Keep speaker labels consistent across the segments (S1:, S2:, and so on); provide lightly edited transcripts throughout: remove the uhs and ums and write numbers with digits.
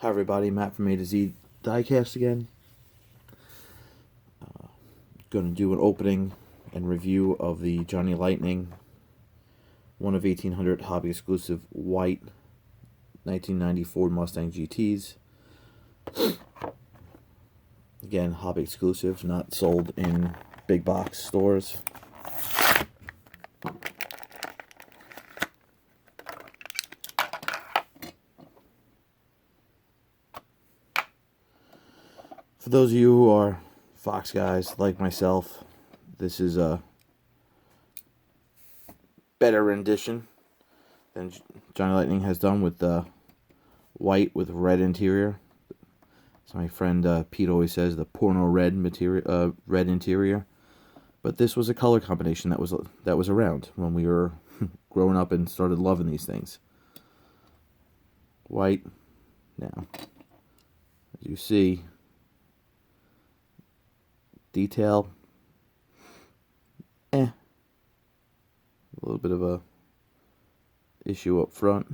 S1: Hi everybody, Matt from A to Z Diecast again. Going to do an opening and review of the Johnny Lightning 1 of 1800 Hobby Exclusive White 1990 Ford Mustang GTs. Again, Hobby Exclusive, not sold in big box stores. For those of you who are Fox guys like myself, this is a better rendition than Johnny Lightning has done with the white with red interior. As my friend Pete always says, the porno red material, red interior. But this was a color combination that was around when we were growing up and started loving these things. White. Now, as you see, detail, a little bit of a issue up front.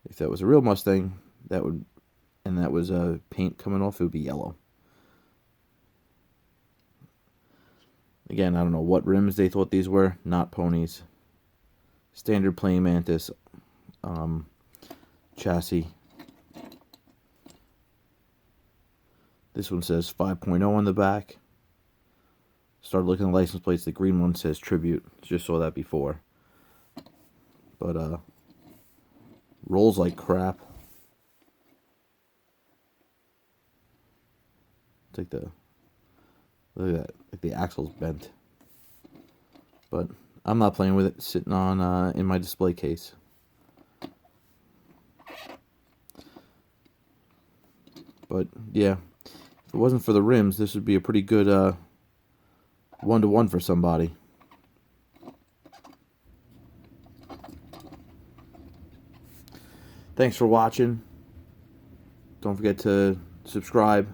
S1: If that was a real Mustang, that was paint coming off, it would be yellow. Again, I don't know what rims they thought these were. Not ponies. Standard plain mantis chassis. This one says 5.0 on the back. Started looking at the license plates. The green one says Tribute. Just saw that before. But rolls like crap. It's like look at that. Like the axle's bent. But I'm not playing with it. It's sitting on in my display case. But yeah. If it wasn't for the rims, this would be a pretty good 1-to-1 for somebody. Thanks for watching. Don't forget to subscribe,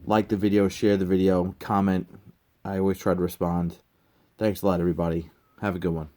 S1: like the video, share the video, comment. I always try to respond. Thanks a lot, everybody. Have a good one.